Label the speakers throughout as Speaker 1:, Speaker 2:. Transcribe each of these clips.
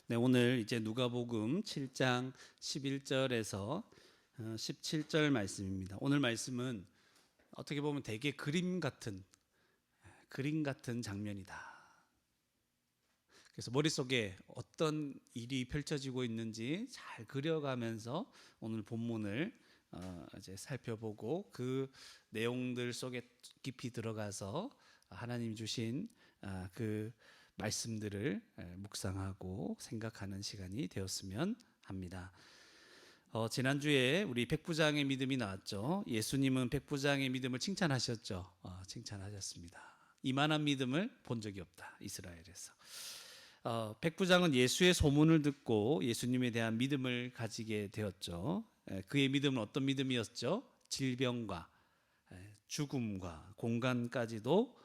Speaker 1: 네, 오늘 이제 누가복음 7장 11절에서 17절 말씀입니다. 오늘 말씀은 어떻게 보면 되게 그림 같은 장면이다. 그래서 머릿속에 어떤 일이 펼쳐지고 있는지 잘 그려가면서 오늘 본문을 이제 살펴보고 그 내용들 속에 깊이 들어가서 하나님 주신 그 말씀들을 묵상하고 생각하는 시간이 되었으면 합니다. 지난주에 우리 백부장의 믿음이 나왔죠. 예수님은 백부장의 믿음을 칭찬하셨죠. 칭찬하셨습니다. 이만한 믿음을 본 적이 없다, 이스라엘에서. 백부장은 예수의 소문을 듣고 예수님에 대한 믿음을 가지게 되었죠. 그의 믿음은 어떤 믿음이었죠? 질병과 죽음과 공간까지도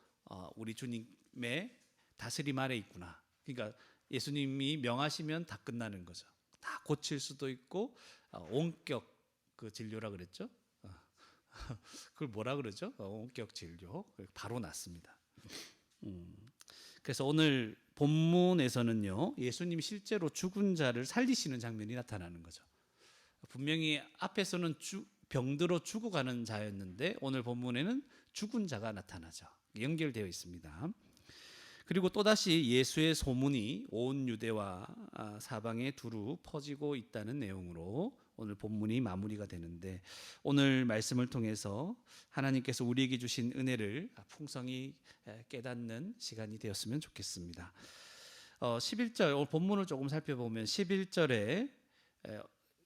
Speaker 1: 우리 주님의 다스림 아래 있구나. 그러니까 예수님이 명하시면 다 끝나는 거죠. 다 고칠 수도 있고 원격 그 진료라 그랬죠. 그걸 뭐라 그러죠? 원격 진료 바로 낫습니다. 그래서 오늘 본문에서는요, 예수님이 실제로 죽은 자를 살리시는 장면이 나타나는 거죠. 분명히 앞에서는 병들어 죽어가는 자였는데 오늘 본문에는 죽은 자가 나타나죠. 연결되어 있습니다. 그리고 또다시 예수의 소문이 온 유대와 사방에 두루 퍼지고 있다는 내용으로 오늘 본문이 마무리가 되는데, 오늘 말씀을 통해서 하나님께서 우리에게 주신 은혜를 풍성히 깨닫는 시간이 되었으면 좋겠습니다. 11절, 오늘 본문을 조금 살펴보면 11절에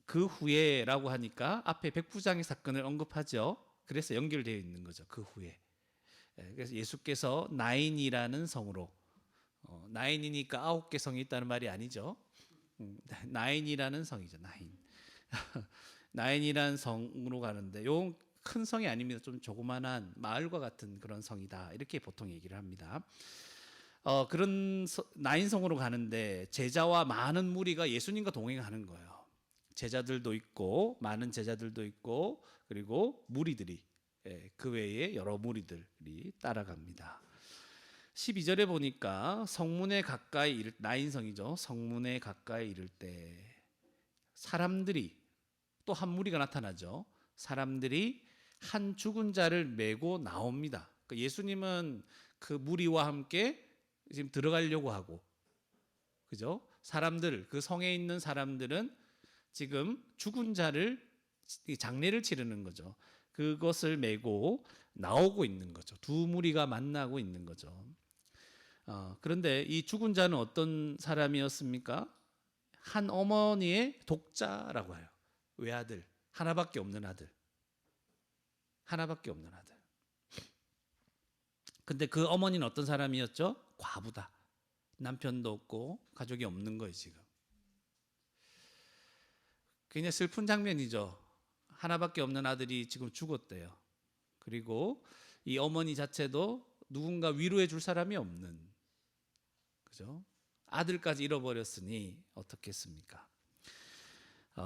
Speaker 1: 그 후에라고 하니까 앞에 백부장의 사건을 언급하죠. 그래서 연결되어 있는 거죠. 그 후에. 그래서 예수께서 나인이라는 성으로, 나인이니까 9개 성이 있다는 말이 아니죠. 나인이라는 성이죠. 나인. 나인이라는 성으로 가는데 요 큰 성이 아닙니다. 좀 조그만한 마을과 같은 그런 성이다, 이렇게 보통 얘기를 합니다. 그런 나인성으로 가는데 제자와 많은 무리가 예수님과 동행하는 거예요. 제자들도 있고 많은 제자들도 있고 그리고 무리들이, 그 외에 여러 무리들이 따라갑니다. 12절에 보니까 성문에 가까이 나인성이죠. 성문에 가까이 이를 때 사람들이, 또 한 무리가 나타나죠. 사람들이 한 죽은 자를 메고 나옵니다. 그러니까 예수님은 그 무리와 함께 지금 들어가려고 하고, 그죠? 사람들, 그 성에 있는 사람들은 지금 죽은 자를 장례를 치르는 거죠. 그것을 메고 나오고 있는 거죠. 두 무리가 만나고 있는 거죠. 그런데 이 죽은 자는 어떤 사람이었습니까? 한 어머니의 독자라고 해요. 외아들, 하나밖에 없는 아들. 하나밖에 없는 아들. 근데 그 어머니는 어떤 사람이었죠? 과부다. 남편도 없고 가족이 없는 거예요, 지금. 굉장히 슬픈 장면이죠. 하나밖에 없는 아들이 지금 죽었대요. 그리고 이 어머니 자체도 누군가 위로해 줄 사람이 없는, 그죠? 아들까지 잃어버렸으니 어떻겠습니까?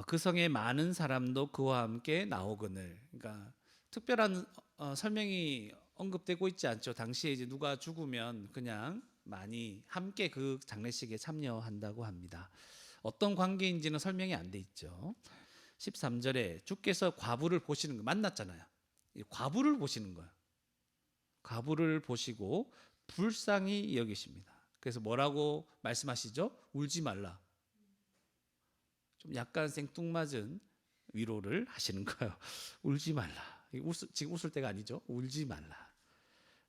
Speaker 1: 그 성에 많은 사람도 그와 함께 나오거늘. 그러니까 특별한 설명이 언급되고 있지 않죠. 당시에 이제 누가 죽으면 그냥 많이 함께 그 장례식에 참여한다고 합니다. 어떤 관계인지는 설명이 안 돼 있죠. 13절에 주께서 과부를 보시는 거, 만났잖아요. 과부를 보시는 거예요. 과부를 보시고 불쌍히 여기십니다. 그래서 뭐라고 말씀하시죠? 울지 말라. 좀 약간 생뚱맞은 위로를 하시는 거예요. 울지 말라. 지금 웃을 때가 아니죠. 울지 말라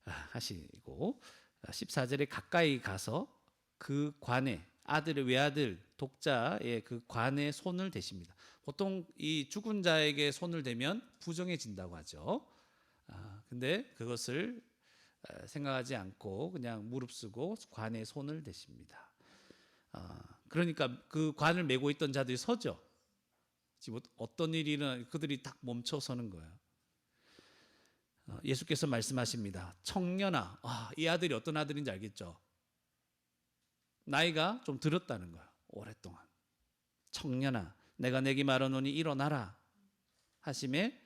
Speaker 1: 하시고, 14절에 가까이 가서 그 관에, 아들의 외아들 독자의 그 관에 손을 대십니다. 보통 이 죽은 자에게 손을 대면 부정해진다고 하죠. 근데 그것을 생각하지 않고 그냥 무릅쓰고 관에 손을 대십니다. 그러니까 그 관을 메고 있던 자들이 서죠. 지금 어떤 일이 일어나 그들이 딱 멈춰 서는 거예요. 예수께서 말씀하십니다. 청년아, 이 아들이 어떤 아들인지 알겠죠? 나이가 좀 들었다는 거예요. 오랫동안. 청년아, 내가 내게 말하노니 일어나라 하심에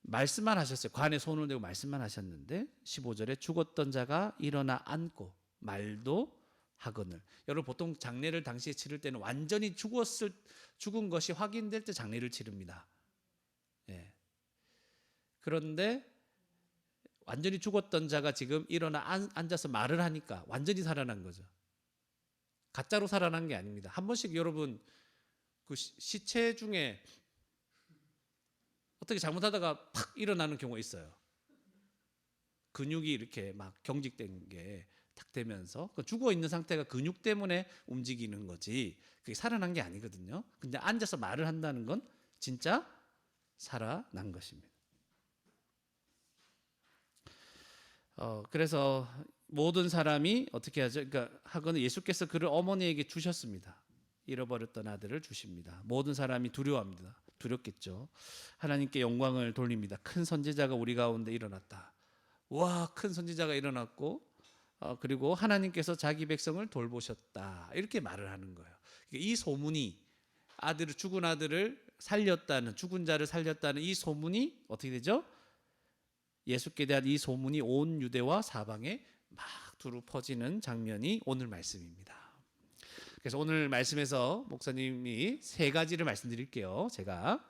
Speaker 1: 말씀만 하셨어요. 관에 손을 대고 말씀만 하셨는데 15절에 죽었던 자가 일어나 앉고 말도 하거늘. 여러분 보통 장례를 당시에 치를 때는 완전히 죽은 것이 확인될 때 장례를 치릅니다. 예. 그런데 완전히 죽었던 자가 지금 일어나 앉아서 말을 하니까 완전히 살아난 거죠. 가짜로 살아난 게 아닙니다. 한 번씩 여러분 그 시체 중에 어떻게 잘못하다가 팍 일어나는 경우가 있어요. 근육이 이렇게 막 경직된 게 탁 되면서 죽어 있는 상태가 근육 때문에 움직이는 거지 그게 살아난 게 아니거든요. 근데 앉아서 말을 한다는 건 진짜 살아난 것입니다. 그래서 모든 사람이 어떻게 하죠? 그러니까 하거는 예수께서 그를 어머니에게 주셨습니다. 잃어버렸던 아들을 주십니다. 모든 사람이 두려워합니다. 두렵겠죠. 하나님께 영광을 돌립니다. 큰 선지자가 우리 가운데 일어났다. 와, 큰 선지자가 일어났고 그리고 하나님께서 자기 백성을 돌보셨다. 이렇게 말을 하는 거예요. 이 소문이 죽은 아들을 살렸다는 죽은 자를 살렸다는 이 소문이 어떻게 되죠? 예수께 대한 이 소문이 온 유대와 사방에 막 두루 퍼지는 장면이 오늘 말씀입니다. 그래서 오늘 말씀에서 목사님이 세 가지를 말씀드릴게요. 제가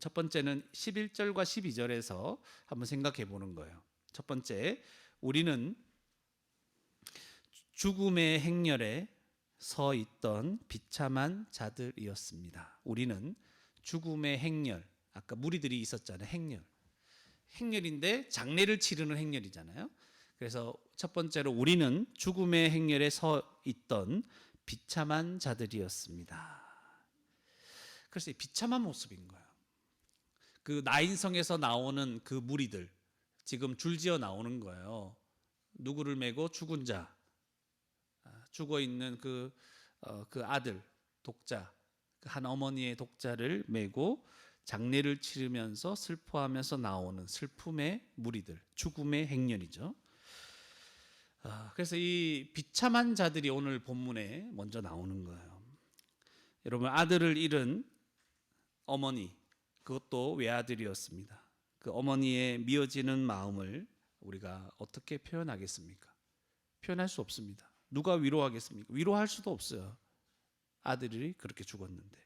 Speaker 1: 첫 번째는 11절과 12절에서 한번 생각해 보는 거예요. 첫 번째, 우리는 죽음의 행렬에 서 있던 비참한 자들이었습니다. 우리는 죽음의 행렬, 아까 무리들이 있었잖아요. 행렬인데 장례를 치르는 행렬이잖아요. 그래서 첫 번째로 우리는 죽음의 행렬에 서 있던 비참한 자들이었습니다. 그래서 이 비참한 모습인 거예요. 그 나인성에서 나오는 그 무리들 지금 줄지어 나오는 거예요. 누구를 메고 죽은 자, 죽어 있는 그 아들 독자, 한 어머니의 독자를 메고 장례를 치르면서 슬퍼하면서 나오는 슬픔의 무리들, 죽음의 행렬이죠. 그래서 이 비참한 자들이 오늘 본문에 먼저 나오는 거예요. 여러분, 아들을 잃은 어머니, 그것도 외아들이었습니다. 그 어머니의 미어지는 마음을 우리가 어떻게 표현하겠습니까? 표현할 수 없습니다. 누가 위로하겠습니까? 위로할 수도 없어요. 아들이 그렇게 죽었는데.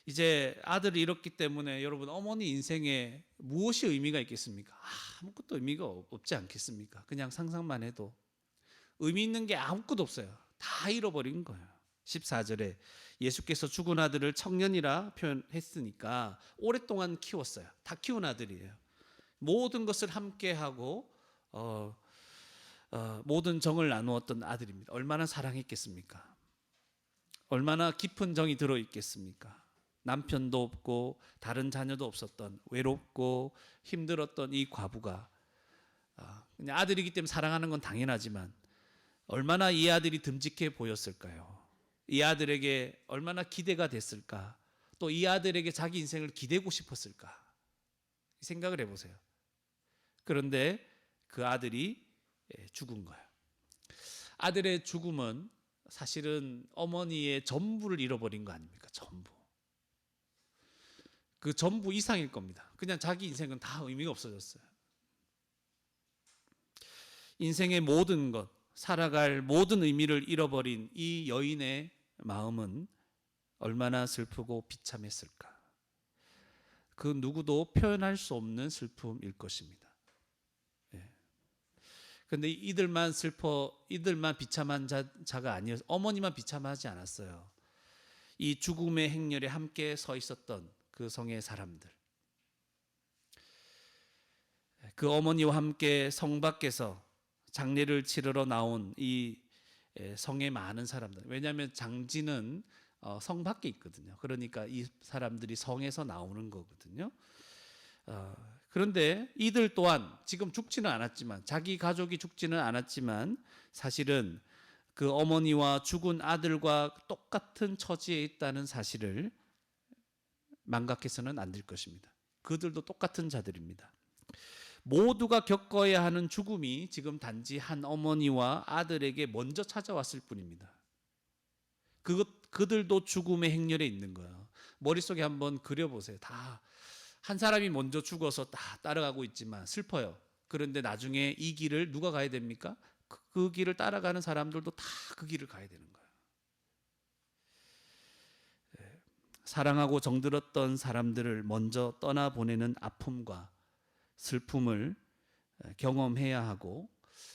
Speaker 1: 이제 아들을 잃었기 때문에 여러분 어머니 인생에 무엇이 의미가 있겠습니까? 아무것도 의미가 없지 않겠습니까? 그냥 상상만 해도 의미 있는 게 아무것도 없어요. 다 잃어버린 거예요. 14절에 예수께서 죽은 아들을 청년이라 표현했으니까 오랫동안 키웠어요. 다 키운 아들이에요. 모든 것을 함께하고 모든 정을 나누었던 아들입니다. 얼마나 사랑했겠습니까? 얼마나 깊은 정이 들어있겠습니까? 남편도 없고 다른 자녀도 없었던 외롭고 힘들었던 이 과부가 그냥 아들이기 때문에 사랑하는 건 당연하지만 얼마나 이 아들이 듬직해 보였을까요? 이 아들에게 얼마나 기대가 됐을까? 또 이 아들에게 자기 인생을 기대고 싶었을까? 생각을 해보세요. 그런데 그 아들이 죽은 거예요. 아들의 죽음은 사실은 어머니의 전부를 잃어버린 거 아닙니까? 전부. 그 전부 이상일 겁니다. 그냥 자기 인생은 다 의미가 없어졌어요. 인생의 모든 것, 살아갈 모든 의미를 잃어버린 이 여인의 마음은 얼마나 슬프고 비참했을까. 그 누구도 표현할 수 없는 슬픔일 것입니다. 그런데 이들만 비참한 자가 아니어서 어머니만 비참하지 않았어요. 이 죽음의 행렬에 함께 서 있었던 그 성의 사람들, 그 어머니와 함께 성 밖에서 장례를 치르러 나온 이 성의 많은 사람들. 왜냐하면 장지는 성 밖에 있거든요. 그러니까 이 사람들이 성에서 나오는 거거든요. 그런데 이들 또한 지금 죽지는 않았지만, 자기 가족이 죽지는 않았지만 사실은 그 어머니와 죽은 아들과 똑같은 처지에 있다는 사실을 망각해서는 안 될 것입니다. 그들도 똑같은 자들입니다. 모두가 겪어야 하는 죽음이 지금 단지 한 어머니와 아들에게 먼저 찾아왔을 뿐입니다. 그들도 죽음의 행렬에 있는 거예요. 머릿속에 한번 그려보세요. 다 한 사람이 먼저 죽어서 다 따라가고 있지만 슬퍼요. 그런데 나중에 이 길을 누가 가야 됩니까? 그 길을 따라가는 사람들도 다 그 길을 가야 되는 거예요. 사랑하고 정들었던 사람들을 먼저 떠나보내는 아픔과 슬픔을 경험해야 하고,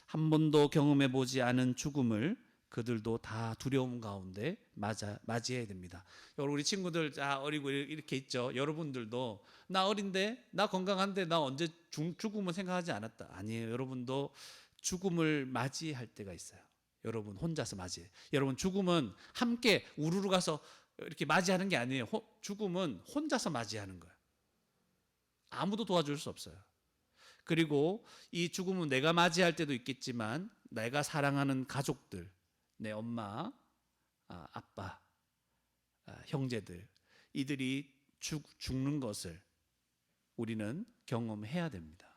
Speaker 1: 한 번도 경험해 보지 않은 죽음을 그들도 다 두려움 가운데 맞이해야 됩니다. 여러분, 우리 친구들 다 어리고 이렇게 있죠. 여러분들도 나 어린데, 나 건강한데, 나 언제 죽음은 생각하지 않았다. 아니에요. 여러분도 죽음을 맞이할 때가 있어요. 여러분 혼자서 맞이해요. 여러분, 죽음은 함께 우르르 가서 이렇게 맞이하는 게 아니에요. 죽음은 혼자서 맞이하는 거예요. 아무도 도와줄 수 없어요. 그리고 이 죽음은 내가 맞이할 때도 있겠지만, 내가 사랑하는 가족들, 내 엄마, 아빠, 형제들, 이들이 죽는 것을 우리는 경험해야 됩니다.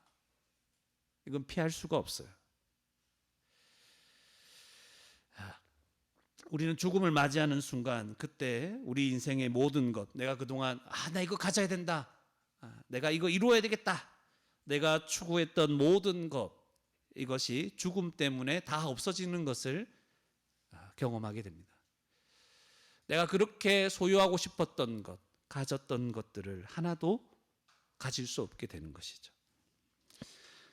Speaker 1: 이건 피할 수가 없어요. 우리는 죽음을 맞이하는 순간, 그때 우리 인생의 모든 것, 내가 그동안 나 이거 가져야 된다, 내가 이거 이루어야 되겠다, 내가 추구했던 모든 것, 이것이 죽음 때문에 다 없어지는 것을 경험하게 됩니다. 내가 그렇게 소유하고 싶었던 것, 가졌던 것들을 하나도 가질 수 없게 되는 것이죠.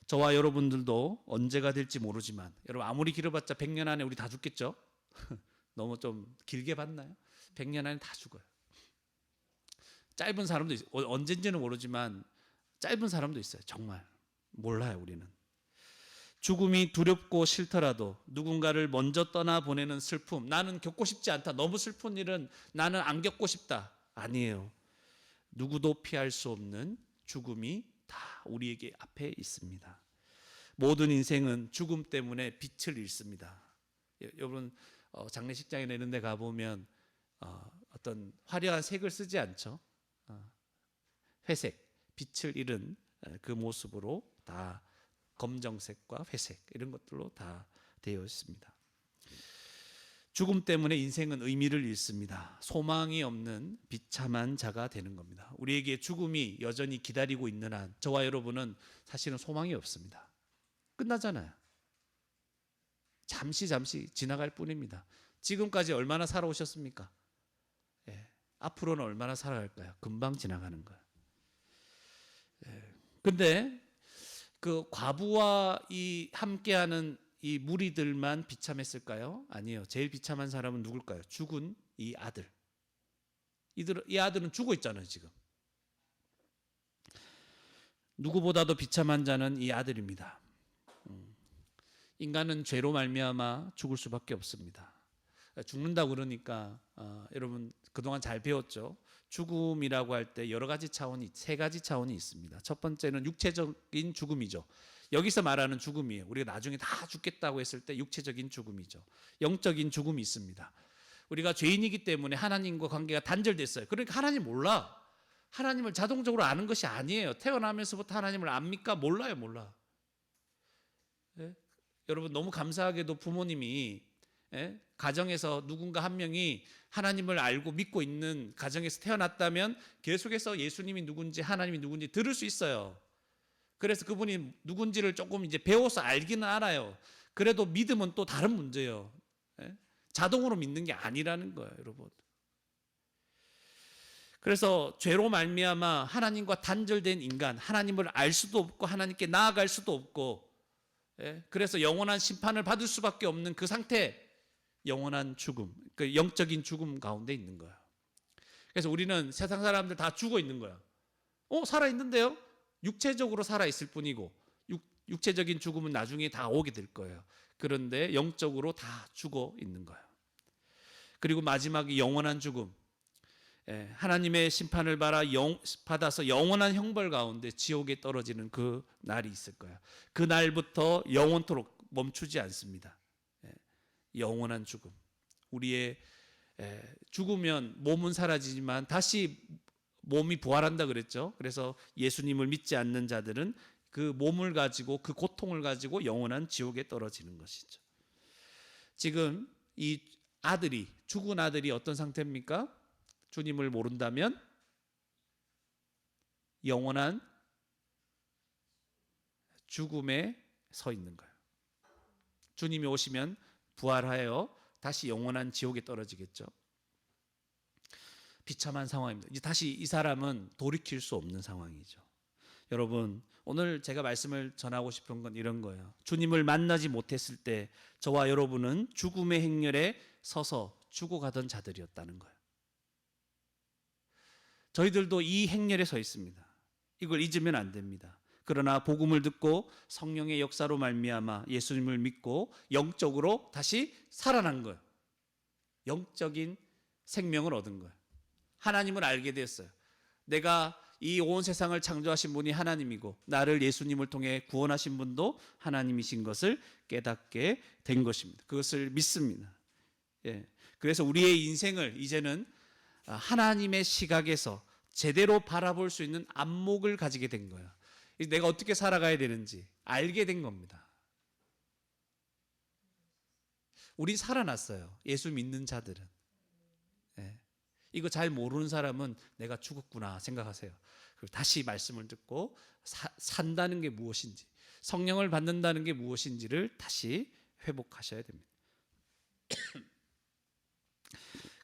Speaker 1: 저와 여러분들도 언제가 될지 모르지만, 여러분 아무리 길어봤자 100년 안에 우리 다 죽겠죠? 너무 좀 길게 봤나요? 100년 안에 다 죽어요. 짧은 사람도 있어요. 언젠지는 모르지만 짧은 사람도 있어요. 정말 몰라요. 우리는 죽음이 두렵고 싫더라도 누군가를 먼저 떠나보내는 슬픔, 나는 겪고 싶지 않다, 너무 슬픈 일은 나는 안 겪고 싶다, 아니에요. 누구도 피할 수 없는 죽음이 다 우리에게 앞에 있습니다. 모든 인생은 죽음 때문에 빛을 잃습니다. 여러분, 장례식장이나 이런 데 가보면 어떤 화려한 색을 쓰지 않죠. 회색, 빛을 잃은 그 모습으로 다 검정색과 회색, 이런 것들로 다 되어 있습니다. 죽음 때문에 인생은 의미를 잃습니다. 소망이 없는 비참한 자가 되는 겁니다. 우리에게 죽음이 여전히 기다리고 있는 한, 저와 여러분은 사실은 소망이 없습니다. 끝나잖아요. 잠시 지나갈 뿐입니다. 지금까지 얼마나 살아오셨습니까? 앞으로는 얼마나 살아갈까요? 금방 지나가는 거예요. 근데 그 과부와 이 함께하는 이 무리들만 비참했을까요? 아니요. 제일 비참한 사람은 누굴까요? 죽은 이 아들. 이 아들은 죽어 있잖아요, 지금. 누구보다도 비참한 자는 이 아들입니다. 인간은 죄로 말미암아 죽을 수밖에 없습니다. 죽는다고 그러니까 여러분 그동안 잘 배웠죠. 죽음이라고 할 때 여러 가지 차원이, 세 가지 차원이 있습니다. 첫 번째는 육체적인 죽음이죠. 여기서 말하는 죽음이에요. 우리가 나중에 다 죽겠다고 했을 때 육체적인 죽음이죠. 영적인 죽음이 있습니다. 우리가 죄인이기 때문에 하나님과 관계가 단절됐어요. 그러니까 하나님 몰라. 하나님을 자동적으로 아는 것이 아니에요. 태어나면서부터 하나님을 압니까? 몰라. 여러분, 너무 감사하게도 부모님이 가정에서 누군가 한 명이 하나님을 알고 믿고 있는 가정에서 태어났다면 계속해서 예수님이 누군지 하나님이 누군지 들을 수 있어요. 그래서 그분이 누군지를 조금 이제 배워서 알기는 알아요. 그래도 믿음은 또 다른 문제예요. 자동으로 믿는 게 아니라는 거예요, 여러분. 그래서 죄로 말미암아 하나님과 단절된 인간, 하나님을 알 수도 없고 하나님께 나아갈 수도 없고, 그래서 영원한 심판을 받을 수밖에 없는 그 상태, 영원한 죽음, 그 영적인 죽음 가운데 있는 거예요. 그래서 우리는 세상 사람들 다 죽어 있는 거야. 살아 있는데요? 육체적으로 살아 있을 뿐이고, 육체적인 죽음은 나중에 다 오게 될 거예요. 그런데 영적으로 다 죽어 있는 거예요. 그리고 마지막이 영원한 죽음. 하나님의 심판을 받아서 영원한 형벌 가운데 지옥에 떨어지는 그 날이 있을 거예요. 그 날부터 영원토록 멈추지 않습니다. 영원한 죽음. 우리의 죽으면 몸은 사라지지만 다시 몸이 부활한다 그랬죠. 그래서 예수님을 믿지 않는 자들은 그 몸을 가지고, 그 고통을 가지고 영원한 지옥에 떨어지는 것이죠. 지금 이 아들이, 죽은 아들이 어떤 상태입니까? 주님을 모른다면 영원한 죽음에 서 있는 거예요. 주님이 오시면 부활하여 다시 영원한 지옥에 떨어지겠죠. 비참한 상황입니다. 이제 다시 이 사람은 돌이킬 수 없는 상황이죠. 여러분, 오늘 제가 말씀을 전하고 싶은 건 이런 거예요. 주님을 만나지 못했을 때 저와 여러분은 죽음의 행렬에 서서 죽어가던 자들이었다는 거예요. 저희들도 이 행렬에 서 있습니다. 이걸 잊으면 안 됩니다. 그러나 복음을 듣고 성령의 역사로 말미암아 예수님을 믿고 영적으로 다시 살아난 거예요. 영적인 생명을 얻은 거예요. 하나님을 알게 되었어요. 내가 이 온 세상을 창조하신 분이 하나님이고 나를 예수님을 통해 구원하신 분도 하나님이신 것을 깨닫게 된 것입니다. 그것을 믿습니다. 예. 그래서 우리의 인생을 이제는 하나님의 시각에서 제대로 바라볼 수 있는 안목을 가지게 된 거예요. 내가 어떻게 살아가야 되는지 알게 된 겁니다. 우린 살아났어요. 예수 믿는 자들은. 예. 이거 잘 모르는 사람은 내가 죽었구나 생각하세요. 그리고 다시 말씀을 듣고 산다는 게 무엇인지, 성령을 받는다는 게 무엇인지를 다시 회복하셔야 됩니다.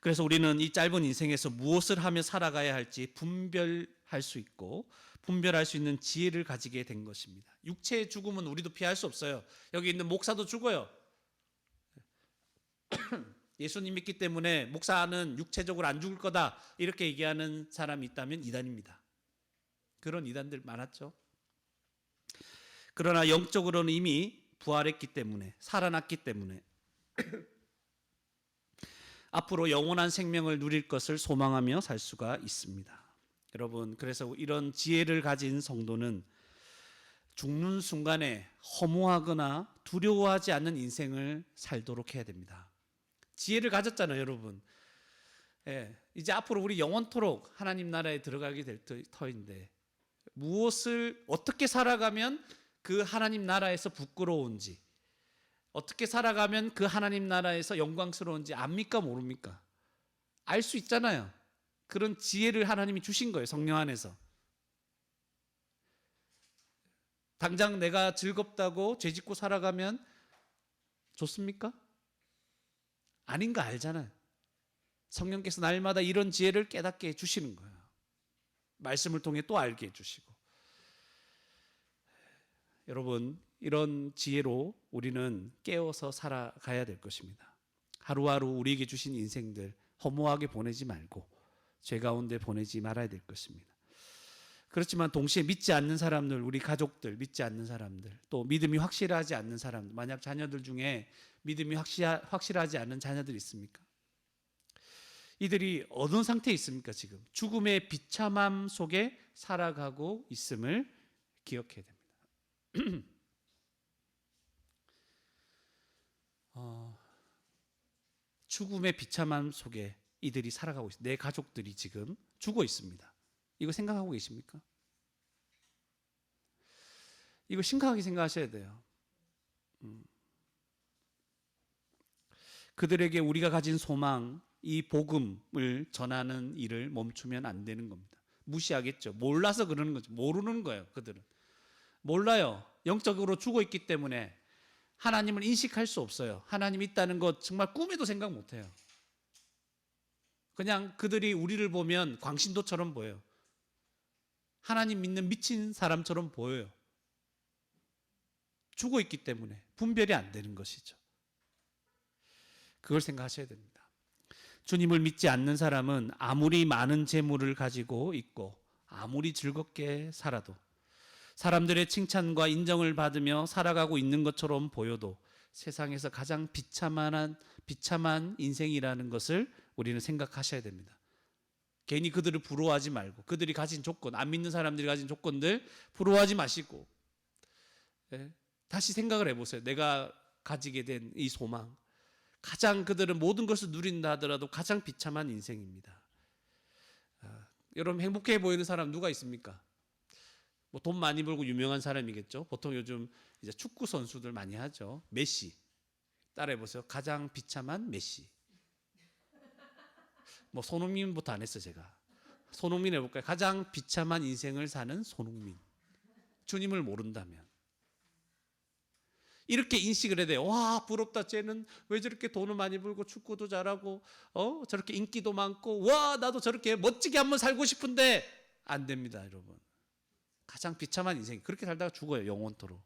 Speaker 1: 그래서 우리는 이 짧은 인생에서 무엇을 하며 살아가야 할지 분별할 수 있고 분별할 수 있는 지혜를 가지게 된 것입니다. 육체의 죽음은 우리도 피할 수 없어요. 여기 있는 목사도 죽어요. 예수님 믿기 때문에 목사는 육체적으로 안 죽을 거다 이렇게 얘기하는 사람이 있다면 이단입니다. 그런 이단들 많았죠. 그러나 영적으로는 이미 부활했기 때문에, 살아났기 때문에 앞으로 영원한 생명을 누릴 것을 소망하며 살 수가 있습니다. 여러분, 그래서 이런 지혜를 가진 성도는 죽는 순간에 허무하거나 두려워하지 않는 인생을 살도록 해야 됩니다. 지혜를 가졌잖아요, 여러분. 예, 이제 앞으로 우리 영원토록 하나님 나라에 들어가게 될 터인데 무엇을 어떻게 살아가면 그 하나님 나라에서 부끄러운지, 어떻게 살아가면 그 하나님 나라에서 영광스러운지 압니까 모릅니까? 알 수 있잖아요. 그런 지혜를 하나님이 주신 거예요, 성령 안에서. 당장 내가 즐겁다고 죄 짓고 살아가면 좋습니까? 아닌 거 알잖아요. 성령께서 날마다 이런 지혜를 깨닫게 해주시는 거예요. 말씀을 통해 또 알게 해주시고. 여러분, 이런 지혜로 우리는 깨어서 살아가야 될 것입니다. 하루하루 우리에게 주신 인생들 허무하게 보내지 말고 죄 가운데 보내지 말아야 될 것입니다. 그렇지만 동시에 믿지 않는 사람들, 우리 가족들, 믿지 않는 사람들, 또 믿음이 확실하지 않는 사람들, 만약 자녀들 중에 믿음이 확실하지 않는 자녀들 있습니까? 이들이 어느 상태에 있습니까? 지금 죽음의 비참함 속에 살아가고 있음을 기억해야 됩니다. 죽음의 비참함 속에 이들이 살아가고 있습니다. 내 가족들이 지금 죽어 있습니다. 이거 생각하고 계십니까? 이거 심각하게 생각하셔야 돼요. 그들에게 우리가 가진 소망, 이 복음을 전하는 일을 멈추면 안 되는 겁니다. 무시하겠죠. 몰라서 그러는 거죠. 모르는 거예요, 그들은. 몰라요. 영적으로 죽어 있기 때문에 하나님을 인식할 수 없어요. 하나님 있다는 것 정말 꿈에도 생각 못 해요. 그냥 그들이 우리를 보면 광신도처럼 보여요. 하나님 믿는 미친 사람처럼 보여요. 죽어 있기 때문에 분별이 안 되는 것이죠. 그걸 생각하셔야 됩니다. 주님을 믿지 않는 사람은 아무리 많은 재물을 가지고 있고 아무리 즐겁게 살아도 사람들의 칭찬과 인정을 받으며 살아가고 있는 것처럼 보여도 세상에서 가장 비참한 인생이라는 것을 우리는 생각하셔야 됩니다. 괜히 그들을 부러워하지 말고 그들이 가진 조건, 안 믿는 사람들이 가진 조건들 부러워하지 마시고 다시 생각을 해보세요. 내가 가지게 된 이 소망, 가장 그들은 모든 것을 누린다 하더라도 가장 비참한 인생입니다. 여러분, 행복해 보이는 사람 누가 있습니까? 뭐 돈 많이 벌고 유명한 사람이겠죠. 보통 요즘 이제 축구 선수들 많이 하죠. 메시 따라해 보세요. 가장 비참한 메시. 뭐 손흥민부터 안 했어 제가. 손흥민 해볼까요? 가장 비참한 인생을 사는 손흥민. 주님을 모른다면 이렇게 인식을 해야 돼요. 와, 부럽다. 쟤는 왜 저렇게 돈을 많이 벌고 축구도 잘하고 저렇게 인기도 많고, 와, 나도 저렇게 멋지게 한번 살고 싶은데 안 됩니다, 여러분. 가장 비참한 인생. 그렇게 살다가 죽어요, 영원토록.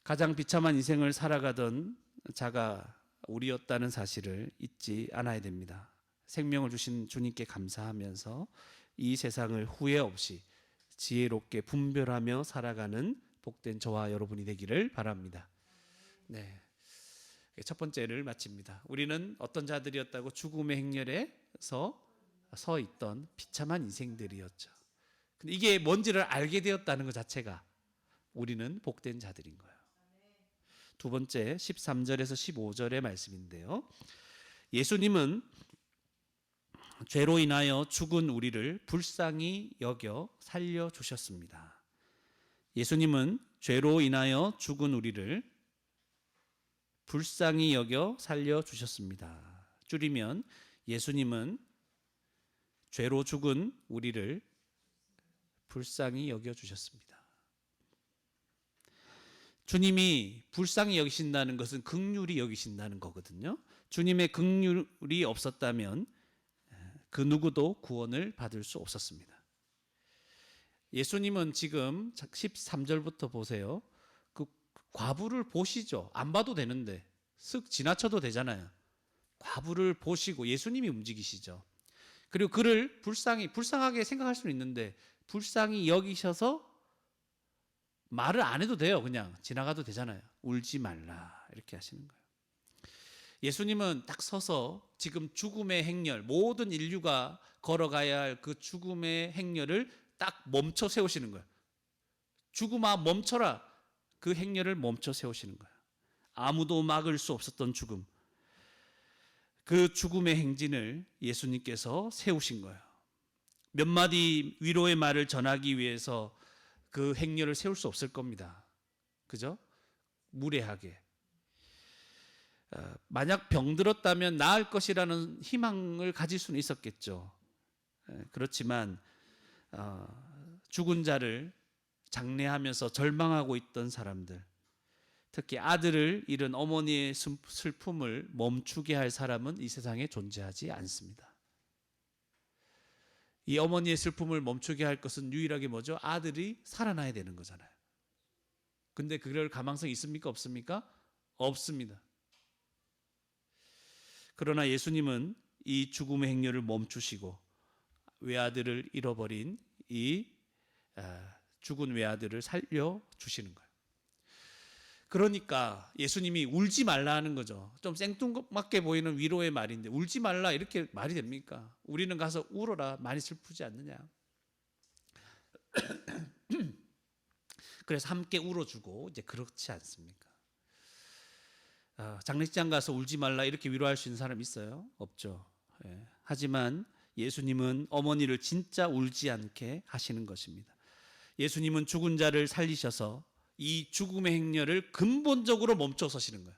Speaker 1: 가장 비참한 인생을 살아가던 자가 우리였다는 사실을 잊지 않아야 됩니다. 생명을 주신 주님께 감사하면서 이 세상을 후회 없이 지혜롭게 분별하며 살아가는 복된 저와 여러분이 되기를 바랍니다. 네, 첫 번째를 마칩니다. 우리는 어떤 자들이었다고? 죽음의 행렬에서 서 있던 비참한 인생들이었죠. 근데 이게 뭔지를 알게 되었다는 것 자체가 우리는 복된 자들인 거예요. 두 번째 13절에서 15절의 말씀인데요. 예수님은 죄로 인하여 죽은 우리를 불쌍히 여겨 살려주셨습니다. 예수님은 죄로 인하여 죽은 우리를 불쌍히 여겨 살려주셨습니다. 줄이면 예수님은 죄로 죽은 우리를 불쌍히 여겨주셨습니다. 주님이 불쌍히 여기신다는 것은 긍휼히 여기신다는 거거든요. 주님의 긍휼이 없었다면 그 누구도 구원을 받을 수 없었습니다. 예수님은 지금 13절부터 보세요. 그 과부를 보시죠. 안 봐도 되는데 쓱 지나쳐도 되잖아요. 과부를 보시고 예수님이 움직이시죠. 그리고 그를 불쌍하게 생각할 수는 있는데 불쌍히 여기셔서 말을 안 해도 돼요. 그냥 지나가도 되잖아요. 울지 말라 이렇게 하시는 거예요. 예수님은 딱 서서 지금 죽음의 행렬, 모든 인류가 걸어가야 할 그 죽음의 행렬을 딱 멈춰 세우시는 거예요. 죽음아 멈춰라. 그 행렬을 멈춰 세우시는 거예요. 아무도 막을 수 없었던 죽음. 그 죽음의 행진을 예수님께서 세우신 거예요. 몇 마디 위로의 말을 전하기 위해서 그 행렬을 세울 수 없을 겁니다. 그죠? 무례하게. 만약 병들었다면 나을 것이라는 희망을 가질 수는 있었겠죠. 그렇지만 죽은 자를 장례하면서 절망하고 있던 사람들, 특히 아들을 잃은 어머니의 슬픔을 멈추게 할 사람은 이 세상에 존재하지 않습니다. 이 어머니의 슬픔을 멈추게 할 것은 유일하게 뭐죠? 아들이 살아나야 되는 거잖아요. 근데 그럴 가망성이 있습니까? 없습니까? 없습니다. 그러나 예수님은 이 죽음의 행렬을 멈추시고 외아들을 잃어버린 이 죽은 외아들을 살려주시는 거예요. 그러니까 예수님이 울지 말라 하는 거죠. 좀 생뚱맞게 보이는 위로의 말인데 울지 말라 이렇게 말이 됩니까? 우리는 가서 울어라 많이 슬프지 않느냐. 그래서 함께 울어주고 이제 그렇지 않습니까? 장례식장 가서 울지 말라 이렇게 위로할 수 있는 사람 있어요? 없죠. 예. 하지만 예수님은 어머니를 진짜 울지 않게 하시는 것입니다. 예수님은 죽은 자를 살리셔서 이 죽음의 행렬을 근본적으로 멈춰 서시는 거예요.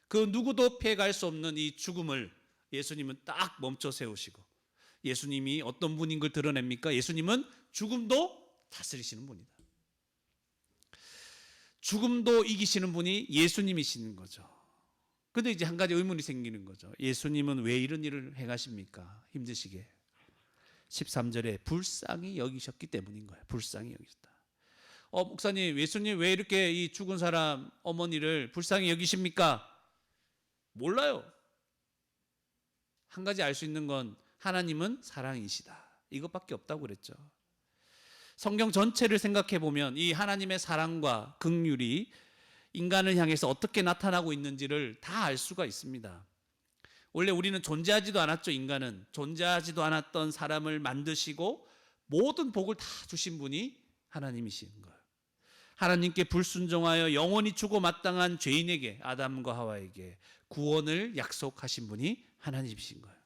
Speaker 1: 그 누구도 피해갈 수 없는 이 죽음을 예수님은 딱 멈춰 세우시고, 예수님이 어떤 분인 걸 드러냅니까? 예수님은 죽음도 다스리시는 분이다. 죽음도 이기시는 분이 예수님이시는 거죠. 근데 이제 한 가지 의문이 생기는 거죠. 예수님은 왜 이런 일을 행하십니까? 힘드시게. 13절에 불쌍히 여기셨기 때문인 거예요. 불쌍히 여기셨다. 목사님, 예수님 왜 이렇게 이 죽은 사람 어머니를 불쌍히 여기십니까? 몰라요. 한 가지 알 수 있는 건 하나님은 사랑이시다. 이것밖에 없다고 그랬죠. 성경 전체를 생각해 보면 이 하나님의 사랑과 긍휼이 인간을 향해서 어떻게 나타나고 있는지를 다 알 수가 있습니다. 원래 우리는 존재하지도 않았죠. 인간은 존재하지도 않았던 사람을 만드시고 모든 복을 다 주신 분이 하나님이신 거예요. 하나님께 불순종하여 영원히 죽어 마땅한 죄인에게, 아담과 하와에게 구원을 약속하신 분이 하나님이신 거예요.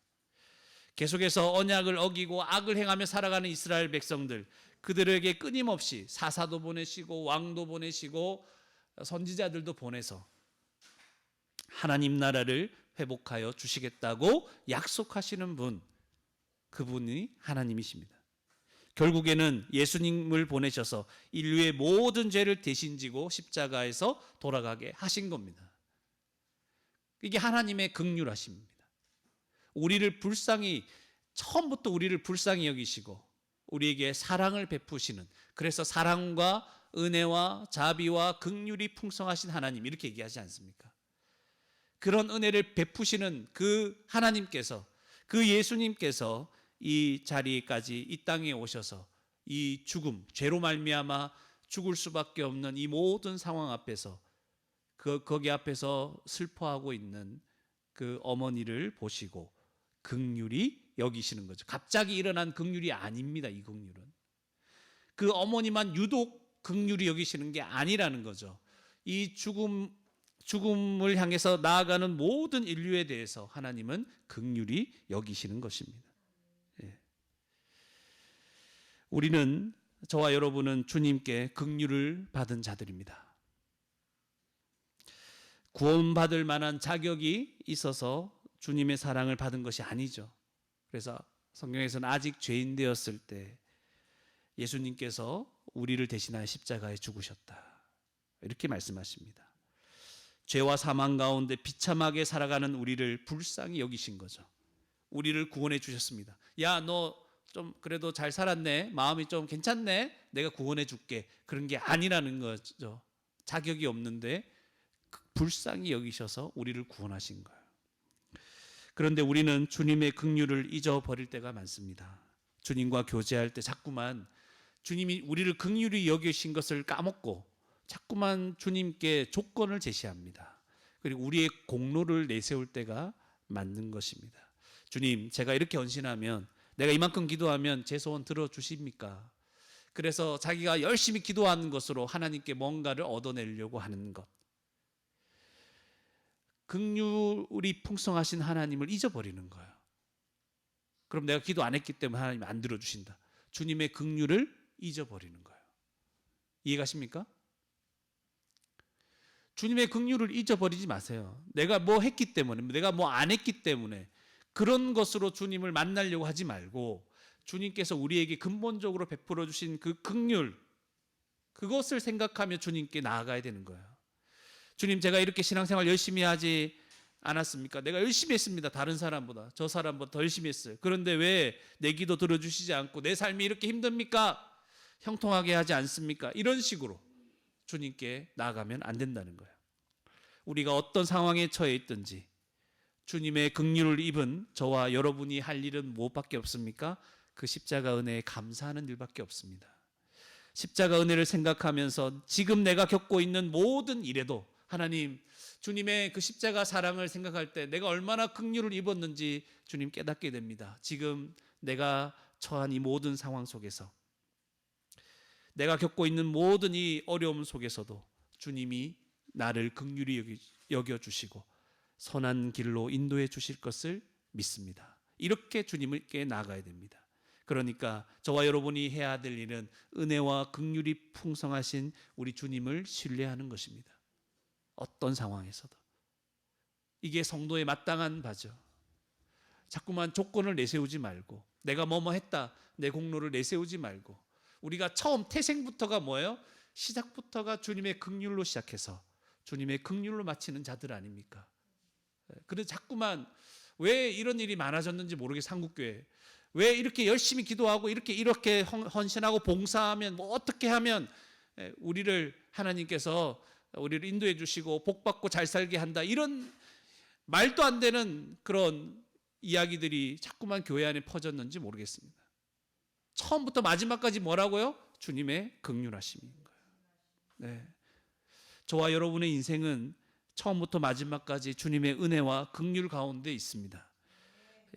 Speaker 1: 계속해서 언약을 어기고 악을 행하며 살아가는 이스라엘 백성들, 그들에게 끊임없이 사사도 보내시고 왕도 보내시고 선지자들도 보내서 하나님 나라를 회복하여 주시겠다고 약속하시는 분, 그분이 하나님이십니다. 결국에는 예수님을 보내셔서 인류의 모든 죄를 대신 지고 십자가에서 돌아가게 하신 겁니다. 이게 하나님의 긍휼하심입니다. 우리를 불쌍히, 처음부터 우리를 불쌍히 여기시고 우리에게 사랑을 베푸시는, 그래서 사랑과 은혜와 자비와 긍휼이 풍성하신 하나님, 이렇게 얘기하지 않습니까? 그런 은혜를 베푸시는 그 하나님께서, 그 예수님께서 이 자리까지, 이 땅에 오셔서 이 죽음, 죄로 말미암아 죽을 수밖에 없는 이 모든 상황 앞에서, 거기 앞에서 슬퍼하고 있는 그 어머니를 보시고 긍휼히 여기시는 거죠. 갑자기 일어난 긍휼이 아닙니다. 이 긍휼은 그 어머니만 유독 긍휼히 여기시는 게 아니라는 거죠. 이 죽음을 향해서 나아가는 모든 인류에 대해서 하나님은 긍휼히 여기시는 것입니다. 예. 우리는, 저와 여러분은 주님께 긍휼을 받은 자들입니다. 구원받을 만한 자격이 있어서 주님의 사랑을 받은 것이 아니죠. 그래서 성경에서는 아직 죄인 되었을 때 예수님께서 우리를 대신하여 십자가에 죽으셨다, 이렇게 말씀하십니다. 죄와 사망 가운데 비참하게 살아가는 우리를 불쌍히 여기신 거죠. 우리를 구원해 주셨습니다. 야, 너 좀 그래도 잘 살았네, 마음이 좀 괜찮네, 내가 구원해 줄게, 그런 게 아니라는 거죠. 자격이 없는데 불쌍히 여기셔서 우리를 구원하신 거예요. 그런데 우리는 주님의 긍휼을 잊어버릴 때가 많습니다. 주님과 교제할 때 자꾸만 주님이 우리를 긍휼히 여기신 것을 까먹고 자꾸만 주님께 조건을 제시합니다. 그리고 우리의 공로를 내세울 때가 맞는 것입니다. 주님, 제가 이렇게 헌신하면, 내가 이만큼 기도하면 제 소원 들어주십니까? 그래서 자기가 열심히 기도하는 것으로 하나님께 뭔가를 얻어내려고 하는 것, 긍휼이 풍성하신 하나님을 잊어버리는 거예요. 그럼 내가 기도 안 했기 때문에 하나님 안 들어주신다, 주님의 긍휼을 잊어버리는 거예요. 이해가십니까? 주님의 긍휼을 잊어버리지 마세요. 내가 뭐 했기 때문에, 내가 뭐 안 했기 때문에 그런 것으로 주님을 만나려고 하지 말고, 주님께서 우리에게 근본적으로 베풀어 주신 그 긍휼, 그것을 생각하며 주님께 나아가야 되는 거예요. 주님, 제가 이렇게 신앙생활 열심히 하지 않았습니까? 내가 열심히 했습니다. 다른 사람보다, 저 사람보다 더 열심히 했어요. 그런데 왜 내 기도 들어주시지 않고 내 삶이 이렇게 힘듭니까? 형통하게 하지 않습니까? 이런 식으로 주님께 나아가면 안 된다는 거예요. 우리가 어떤 상황에 처해 있든지 주님의 긍휼을 입은 저와 여러분이 할 일은 무엇밖에 없습니까? 그 십자가 은혜에 감사하는 일밖에 없습니다. 십자가 은혜를 생각하면서 지금 내가 겪고 있는 모든 일에도 하나님, 주님의 그 십자가 사랑을 생각할 때 내가 얼마나 긍휼을 입었는지 주님 깨닫게 됩니다. 지금 내가 처한 이 모든 상황 속에서, 내가 겪고 있는 모든 이 어려움 속에서도 주님이 나를 긍휼히 여겨주시고 선한 길로 인도해 주실 것을 믿습니다. 이렇게 주님께 나아가야 됩니다. 그러니까 저와 여러분이 해야 될 일은 은혜와 긍휼이 풍성하신 우리 주님을 신뢰하는 것입니다. 어떤 상황에서도. 이게 성도의 마땅한 바죠. 자꾸만 조건을 내세우지 말고, 내가 뭐뭐 했다, 내 공로를 내세우지 말고, 우리가 처음 태생부터가 뭐예요? 시작부터가 주님의 긍휼로 시작해서 주님의 긍휼로 마치는 자들 아닙니까? 그래서 자꾸만 왜 이런 일이 많아졌는지 모르겠어요. 한국교회 왜 이렇게 열심히 기도하고 이렇게 헌신하고 봉사하면, 뭐 어떻게 하면 우리를 하나님께서 우리를 인도해 주시고 복받고 잘 살게 한다, 이런 말도 안 되는 그런 이야기들이 자꾸만 교회 안에 퍼졌는지 모르겠습니다. 처음부터 마지막까지 뭐라고요? 주님의 긍휼하심인 거예요. 네. 저와 여러분의 인생은 처음부터 마지막까지 주님의 은혜와 긍휼 가운데 있습니다.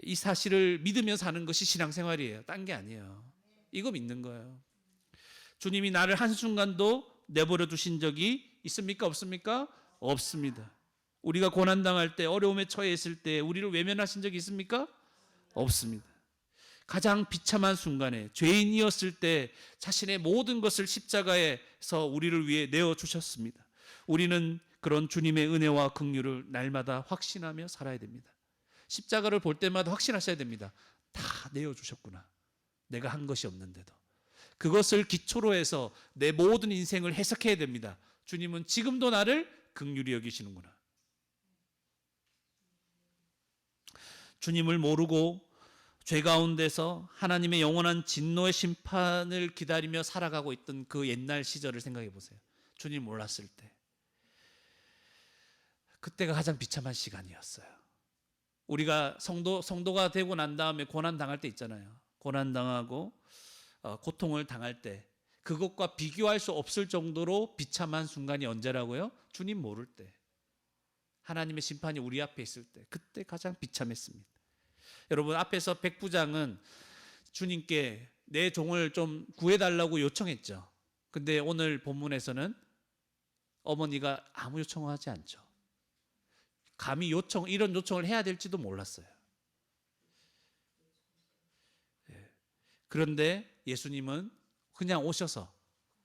Speaker 1: 이 사실을 믿으며 사는 것이 신앙생활이에요. 딴 게 아니에요. 이거 믿는 거예요. 주님이 나를 한순간도 내버려 두신 적이 있습니까? 없습니까? 없습니다. 우리가 고난당할 때, 어려움에 처해 있을 때 우리를 외면하신 적이 있습니까? 없습니다. 가장 비참한 순간에 죄인이었을 때 자신의 모든 것을 십자가에서 우리를 위해 내어주셨습니다. 우리는 그런 주님의 은혜와 긍휼을 날마다 확신하며 살아야 됩니다. 십자가를 볼 때마다 확신하셔야 됩니다. 다 내어주셨구나. 내가 한 것이 없는데도. 그것을 기초로 해서 내 모든 인생을 해석해야 됩니다. 주님은 지금도 나를 긍휼히 여기시는구나. 주님을 모르고 죄 가운데서 하나님의 영원한 진노의 심판을 기다리며 살아가고 있던 그 옛날 시절을 생각해 보세요. 주님 몰랐을 때. 그때가 가장 비참한 시간이었어요. 우리가 성도가 되고 난 다음에 고난 당할 때 있잖아요. 고난 당하고 고통을 당할 때 그것과 비교할 수 없을 정도로 비참한 순간이 언제라고요? 주님 모를 때. 하나님의 심판이 우리 앞에 있을 때. 그때 가장 비참했습니다. 여러분, 앞에서 백부장은 주님께 내 종을 좀 구해달라고 요청했죠. 근데 오늘 본문에서는 어머니가 아무 요청을 하지 않죠. 감히 이런 요청을 해야 될지도 몰랐어요. 그런데 예수님은 그냥 오셔서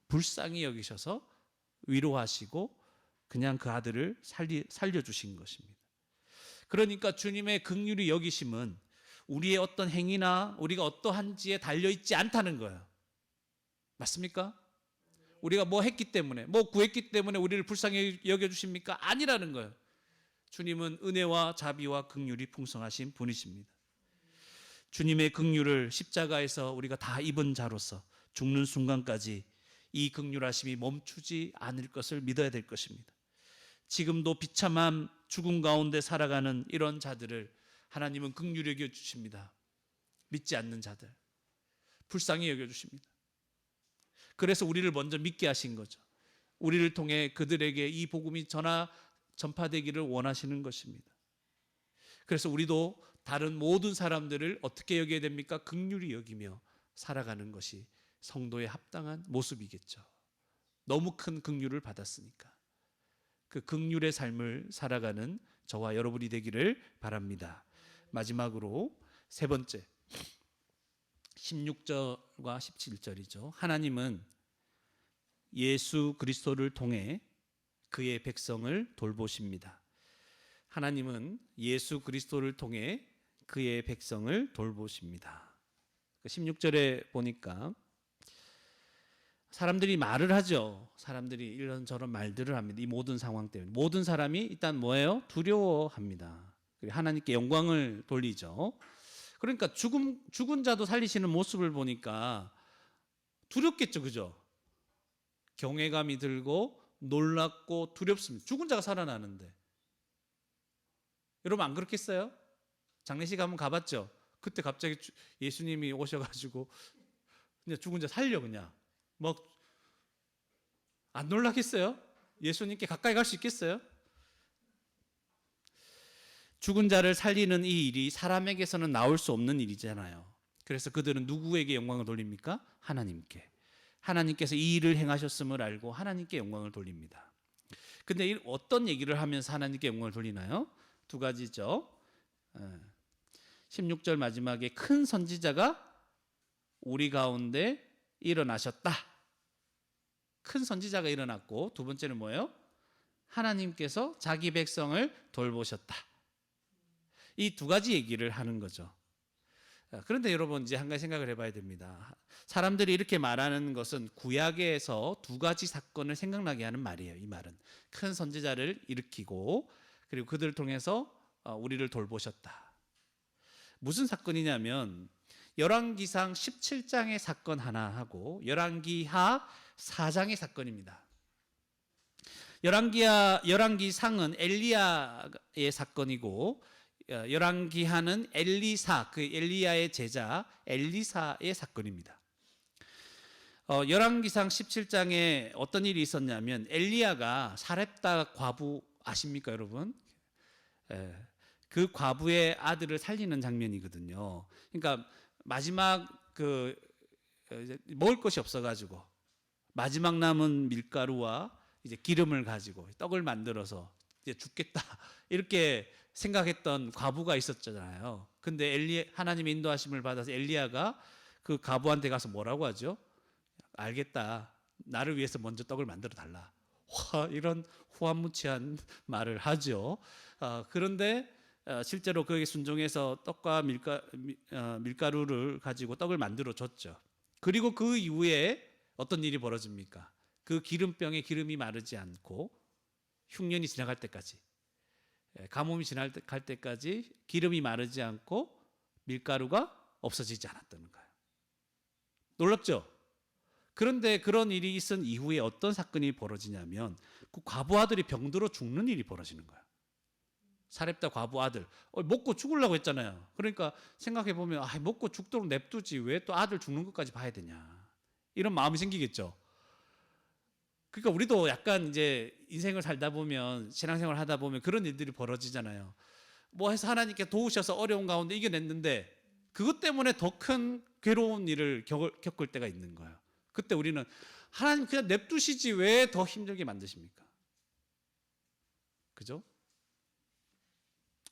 Speaker 1: 불쌍히 여기셔서 위로하시고 그냥 그 아들을 살려주신 것입니다. 그러니까 주님의 긍휼히 여기심은 우리의 어떤 행위나 우리가 어떠한지에 달려있지 않다는 거예요. 맞습니까? 우리가 뭐 했기 때문에, 뭐 구했기 때문에 우리를 불쌍히 여겨주십니까? 아니라는 거예요. 주님은 은혜와 자비와 긍휼이 풍성하신 분이십니다. 주님의 긍휼을 십자가에서 우리가 다 입은 자로서 죽는 순간까지 이 긍휼하심이 멈추지 않을 것을 믿어야 될 것입니다. 지금도 비참한 죽음 가운데 살아가는 이런 자들을 하나님은 긍휼히 여겨주십니다. 믿지 않는 자들 불쌍히 여겨주십니다. 그래서 우리를 먼저 믿게 하신 거죠. 우리를 통해 그들에게 이 복음이 전파되기를 원하시는 것입니다. 그래서 우리도 다른 모든 사람들을 어떻게 여겨야 됩니까? 긍휼히 여기며 살아가는 것이 성도의 합당한 모습이겠죠. 너무 큰 긍휼을 받았으니까. 그 긍휼의 삶을 살아가는 저와 여러분이 되기를 바랍니다. 마지막으로 세 번째 16절과 17절이죠. 하나님은 예수 그리스도를 통해 그의 백성을 돌보십니다. 하나님은 예수 그리스도를 통해 그의 백성을 돌보십니다. 16절에 보니까 사람들이 말을 하죠. 사람들이 이런저런 말들을 합니다. 이 모든 상황 때문에. 모든 사람이 일단 뭐예요? 두려워합니다. 하나님께 영광을 돌리죠. 그러니까 죽은 자도 살리시는 모습을 보니까 두렵겠죠. 그죠? 경외감이 들고 놀랍고 두렵습니다. 죽은 자가 살아나는데. 여러분 안 그렇겠어요? 장례식 한번 가봤죠? 그때 갑자기 예수님이 오셔가지고 그냥 죽은 자 살려 그냥. 뭐 안 놀라겠어요? 예수님께 가까이 갈 수 있겠어요? 죽은 자를 살리는 이 일이 사람에게서는 나올 수 없는 일이잖아요. 그래서 그들은 누구에게 영광을 돌립니까? 하나님께. 하나님께서 이 일을 행하셨음을 알고 하나님께 영광을 돌립니다. 근데 어떤 얘기를 하면서 하나님께 영광을 돌리나요? 두 가지죠. 16절 마지막에 큰 선지자가 우리 가운데 일어나셨다. 큰 선지자가 일어났고, 두 번째는 뭐예요? 하나님께서 자기 백성을 돌보셨다. 이 두 가지 얘기를 하는 거죠. 그런데 여러분 이제 한 가지 생각을 해봐야 됩니다. 사람들이 이렇게 말하는 것은 구약에서 두 가지 사건을 생각나게 하는 말이에요. 이 말은 큰 선지자를 일으키고 그리고 그들을 통해서 우리를 돌보셨다. 무슨 사건이냐면 열왕기상 17장의 사건 하나 하고 열왕기하 4장의 사건입니다. 열왕기상은 엘리야의 사건이고 열왕기하는 엘리사, 그 엘리야의 제자 엘리사의 사건입니다. 열왕기상 17장에 어떤 일이 있었냐면 엘리야가 사렙다 과부 아십니까 여러분? 그 과부의 아들을 살리는 장면이거든요. 그러니까 마지막 먹을 것이 없어가지고 마지막 남은 밀가루와 이제 기름을 가지고 떡을 만들어서 이제 죽겠다 이렇게 생각했던 과부가 있었잖아요. 근데 하나님의 인도하심을 받아서 엘리야가 그 과부한테 가서 뭐라고 하죠? 알겠다. 나를 위해서 먼저 떡을 만들어 달라. 이런 후한무치한 말을 하죠. 그런데 실제로 그에게 순종해서 떡과 밀가루를 가지고 떡을 만들어 줬죠. 그리고 그 이후에 어떤 일이 벌어집니까? 그 기름병에 기름이 마르지 않고 흉년이 지나갈 때까지, 가뭄이 지나갈 때까지 기름이 마르지 않고 밀가루가 없어지지 않았다는 거예요. 놀랍죠? 그런데 그런 일이 있은 이후에 어떤 사건이 벌어지냐면 그 과부 아들이 병들어 죽는 일이 벌어지는 거예요. 사렙다 과부 아들, 먹고 죽으려고 했잖아요. 그러니까 생각해 보면 먹고 죽도록 냅두지 왜 또 아들 죽는 것까지 봐야 되냐, 이런 마음이 생기겠죠. 그러니까 우리도 약간 이제 인생을 살다 보면, 신앙생활 하다 보면 그런 일들이 벌어지잖아요. 뭐 해서 하나님께 도우셔서 어려운 가운데 이겨냈는데 그것 때문에 더 큰 괴로운 일을 겪을 때가 있는 거예요. 그때 우리는 하나님 그냥 냅두시지 왜 더 힘들게 만드십니까? 그죠?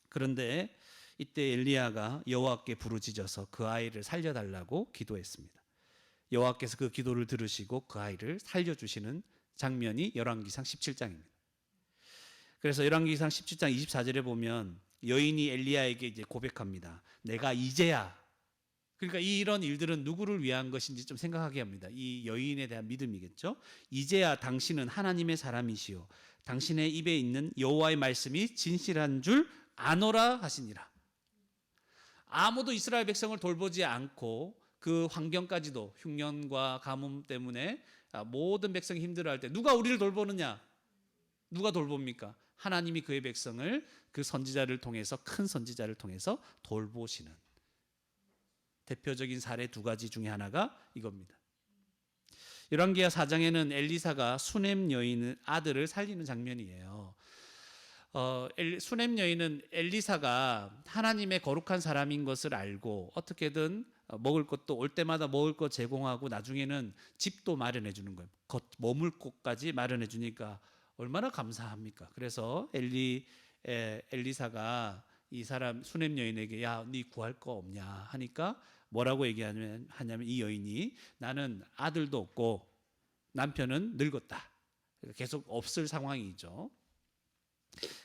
Speaker 1: 그런데 이때 엘리야가 여호와께 부르짖어서 그 아이를 살려달라고 기도했습니다. 여호와께서 그 기도를 들으시고 그 아이를 살려주시는 장면이 열왕기상 17장입니다. 그래서 열왕기상 17장 24절에 보면 여인이 엘리야에게 이제 고백합니다. 내가 이제야. 그러니까 이런 일들은 누구를 위한 것인지 좀 생각하게 합니다. 이 여인에 대한 믿음이겠죠. 이제야 당신은 하나님의 사람이시오. 당신의 입에 있는 여호와의 말씀이 진실한 줄 아노라 하시니라. 아무도 이스라엘 백성을 돌보지 않고 그 환경까지도 흉년과 가뭄 때문에 모든 백성이 힘들어할 때 누가 우리를 돌보느냐? 누가 돌봅니까? 하나님이 그의 백성을 그 선지자를 통해서, 큰 선지자를 통해서 돌보시는 대표적인 사례 두 가지 중에 하나가 이겁니다. 열왕기하 4장에는 엘리사가 수넴 여인 아들을 살리는 장면이에요. 수넴 여인은 엘리사가 하나님의 거룩한 사람인 것을 알고 어떻게든 먹을 것도 올 때마다 먹을 것 제공하고 나중에는 집도 마련해 주는 거예요. 머물 곳까지 마련해 주니까 얼마나 감사합니까? 그래서 엘리사가 이 사람 수넴 여인에게 야, 네 구할 거 없냐 하니까 뭐라고 얘기하냐면 이 여인이 나는 아들도 없고 남편은 늙었다. 계속 없을 상황이죠.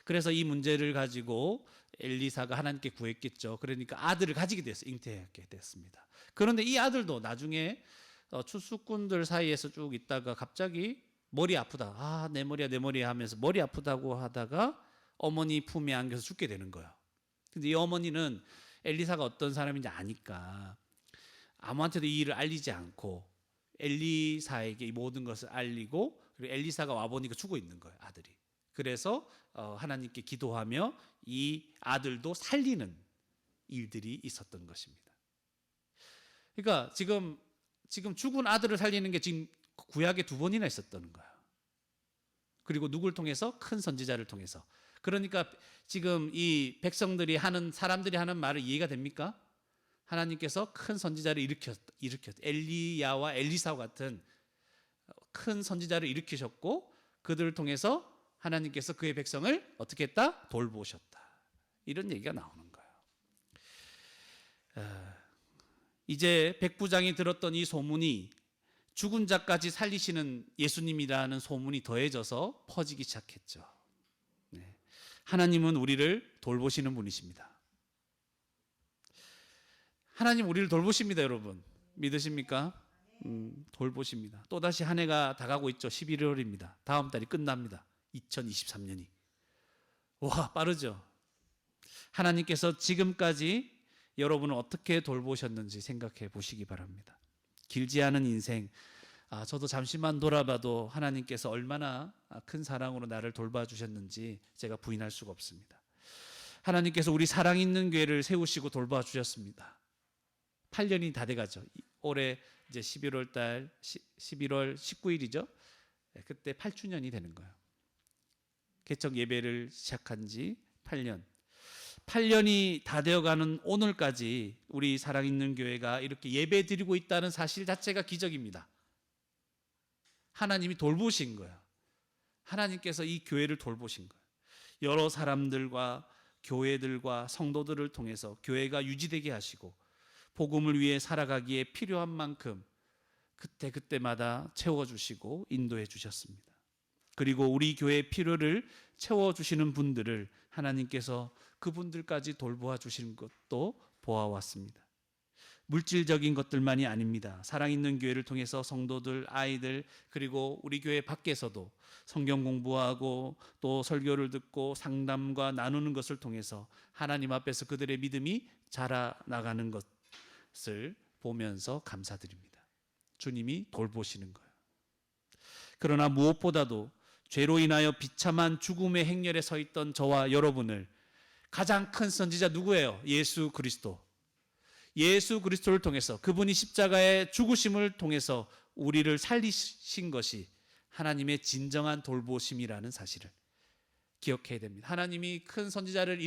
Speaker 1: 그래서 이 문제를 가지고 엘리사가 하나님께 구했겠죠. 그러니까 아들을 가지게 됐어요. 잉태하게 됐습니다. 그런데 이 아들도 나중에 추수꾼들 사이에서 쭉 있다가 갑자기 머리 아프다. 내 머리야 내 머리야 하면서 머리 아프다고 하다가 어머니 품에 안겨서 죽게 되는 거예요. 근데 이 어머니는 엘리사가 어떤 사람인지 아니까 아무한테도 이 일을 알리지 않고 엘리사에게 이 모든 것을 알리고, 그리고 엘리사가 와보니까 죽어 있는 거예요, 아들이. 그래서 하나님께 기도하며 이 아들도 살리는 일들이 있었던 것입니다. 그러니까 지금 죽은 아들을 살리는 게 지금 구약에 두 번이나 있었던 거예요. 그리고 누굴 통해서? 큰 선지자를 통해서. 그러니까 지금 이 백성들이 하는, 사람들이 하는 말을 이해가 됩니까? 하나님께서 큰 선지자를 일으켰 엘리야와 엘리사와 같은 큰 선지자를 일으키셨고 그들을 통해서 하나님께서 그의 백성을 어떻게 했다? 돌보셨다. 이런 얘기가 나오는 거예요. 이제 백부장이 들었던 이 소문이 죽은 자까지 살리시는 예수님이라는 소문이 더해져서 퍼지기 시작했죠. 하나님은 우리를 돌보시는 분이십니다. 하나님 우리를 돌보십니다, 여러분. 믿으십니까? 돌보십니다. 또다시 한 해가 다가고 있죠. 11월입니다. 다음 달이 끝납니다. 2023년이. 와, 빠르죠? 하나님께서 지금까지 여러분을 어떻게 돌보셨는지 생각해 보시기 바랍니다. 길지 않은 인생, 저도 잠시만 돌아봐도 하나님께서 얼마나 큰 사랑으로 나를 돌봐주셨는지 제가 부인할 수가 없습니다. 하나님께서 우리 사랑 있는 교회를 세우시고 돌봐주셨습니다. 8년이 다 돼가죠. 올해 이제 11월 19일이죠. 그때 8주년이 되는 거예요. 개척 예배를 시작한 지 8년. 8년이 다 되어가는 오늘까지 우리 사랑 있는 교회가 이렇게 예배 드리고 있다는 사실 자체가 기적입니다. 하나님이 돌보신 거예요. 하나님께서 이 교회를 돌보신 거예요. 여러 사람들과 교회들과 성도들을 통해서 교회가 유지되게 하시고 복음을 위해 살아가기에 필요한 만큼 그때마다 채워주시고 인도해 주셨습니다. 그리고 우리 교회의 필요를 채워주시는 분들을 하나님께서 그분들까지 돌보아 주시는 것도 보아왔습니다. 물질적인 것들만이 아닙니다. 사랑 있는 교회를 통해서 성도들, 아이들, 그리고 우리 교회 밖에서도 성경 공부하고 또 설교를 듣고 상담과 나누는 것을 통해서 하나님 앞에서 그들의 믿음이 자라나가는 것을 보면서 감사드립니다. 주님이 돌보시는 거예요. 그러나 무엇보다도 죄로 인하여 비참한 죽음의 행렬에 서 있던 저와 여러분을 가장 큰 선지자 누구예요? 예수 그리스도. 예수 그리스도를 통해서, 그분이 십자가의 죽으심을 통해서 우리를 살리신 것이 하나님의 진정한 돌보심이라는 사실을 기억해야 됩니다. 하나님이 큰 선지자를